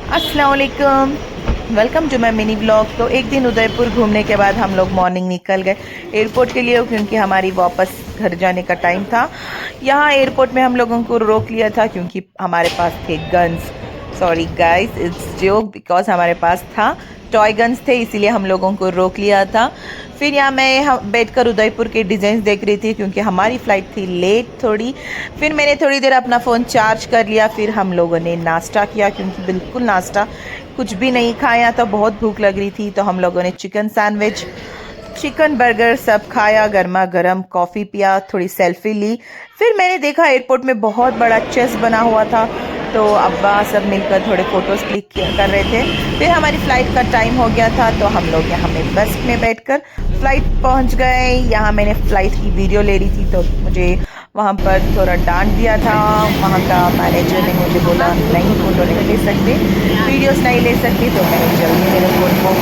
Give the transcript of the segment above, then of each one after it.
अस्सलाम वालेकुम, welcome to my mini vlog. तो एक दिन उदयपुर घूमने के बाद हम लोग मॉर्निंग निकल गए एयरपोर्ट के लिए, क्योंकि हमारी वापस घर जाने का टाइम था। यहाँ एयरपोर्ट में हम लोगों को रोक लिया था क्योंकि हमारे पास थे guns. Sorry guys, it's joke, because हमारे पास था टॉय गन्स थे, इसीलिए हम लोगों को रोक लिया था। फिर यहाँ मैं बैठकर उदयपुर के डिज़ाइन देख रही थी क्योंकि हमारी फ़्लाइट थी लेट थोड़ी। फिर मैंने थोड़ी देर अपना फ़ोन चार्ज कर लिया। फिर हम लोगों ने नाश्ता किया क्योंकि बिल्कुल नाश्ता कुछ भी नहीं खाया, तो बहुत भूख लग रही थी। तो हम लोगों ने चिकन सैंडविच, चिकन बर्गर सब खाया, गर्मा गर्म कॉफ़ी पिया, थोड़ी सेल्फी ली। फिर मैंने देखा एयरपोर्ट में बहुत बड़ा चेस बना हुआ था, तो अब्बा सब मिलकर थोड़े फ़ोटोज़ क्लिक कर रहे थे। फिर हमारी फ़्लाइट का टाइम हो गया था, तो हम लोग यहाँ में बस में बैठकर फ़्लाइट पहुँच गए। यहाँ मैंने फ़्लाइट की वीडियो ले रही थी, तो मुझे वहाँ पर थोड़ा डांट दिया था। वहाँ का मैनेजर ने मुझे बोला नहीं, फ़ोटो नहीं ले सकते, वीडियोस नहीं ले सकते। तो मैंने जल्दी मेरे फ़ोन को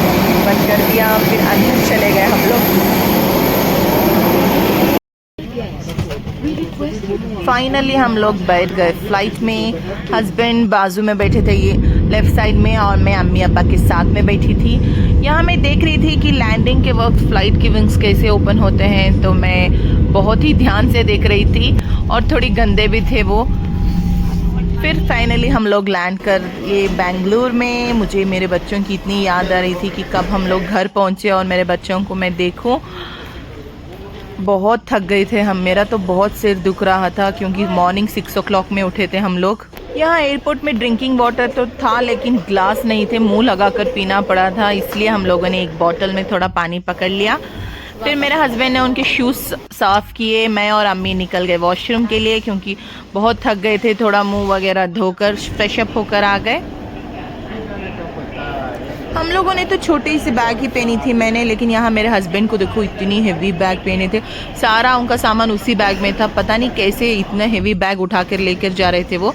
बंद कर दिया। फिर अंदर चले गए हम लोग। फाइनली हम लोग बैठ गए फ्लाइट में। हस्बैंड बाजू में बैठे थे, ये लेफ़्ट साइड में, और मैं अम्मी अब्बा के साथ में बैठी थी। यहाँ मैं देख रही थी कि लैंडिंग के वक्त फ़्लाइट के विंग्स कैसे ओपन होते हैं, तो मैं बहुत ही ध्यान से देख रही थी, और थोड़ी गंदे भी थे वो। फिर फाइनली हम लोग लैंड कर ये बेंगलुरु में। मुझे मेरे बच्चों की इतनी याद आ रही थी कि कब हम लोग घर पहुँचे और मेरे बच्चों को मैं देखूँ। बहुत थक गए थे हम, मेरा तो बहुत सिर दुख रहा था क्योंकि मॉर्निंग 6 o'clock में उठे थे हम लोग। यहाँ एयरपोर्ट में ड्रिंकिंग वाटर तो था, लेकिन ग्लास नहीं थे, मुंह लगाकर पीना पड़ा था, इसलिए हम लोगों ने एक बॉटल में थोड़ा पानी पकड़ लिया। फिर मेरे हस्बैंड ने उनके शूज़ साफ़ किए। मैं और अम्मी निकल गए वॉशरूम के लिए क्योंकि बहुत थक गए थे। थोड़ा मुंह वगैरह धोकर फ्रेशअप होकर आ गए। हम लोगों ने तो छोटी सी बैग ही पहनी थी मैंने, लेकिन यहाँ मेरे हस्बैंड को देखो इतनी हेवी बैग पहने थे। सारा उनका सामान उसी बैग में था, पता नहीं कैसे इतना हेवी बैग उठा कर लेकर जा रहे थे वो।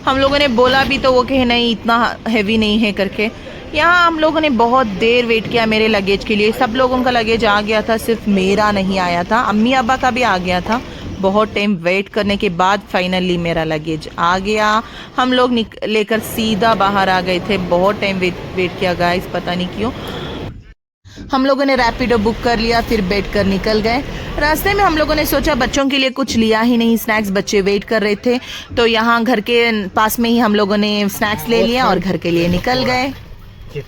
हम लोगों ने बोला भी तो वो कहे नहीं इतना हेवी नहीं है करके। यहाँ हम लोगों ने बहुत देर वेट किया मेरे लगेज के लिए। सब लोगों का लगेज आ गया था, सिर्फ मेरा नहीं आया था। अम्मी अब्बा का भी आ गया था। बहुत टाइम वेट करने के बाद फाइनली मेरा लगेज आ गया। हम लोग लेकर सीधा बाहर आ गए थे। बहुत टाइम वेट किया गाइस, पता नहीं क्यों। हम लोगों ने रैपिडो बुक कर लिया, फिर बैठ कर निकल गए। रास्ते में हम लोगों ने सोचा बच्चों के लिए कुछ लिया ही नहीं, स्नैक्स बच्चे वेट कर रहे थे, तो यहाँ घर के पास में ही हम लोगों ने स्नैक्स ले लिया और घर के लिए निकल गए।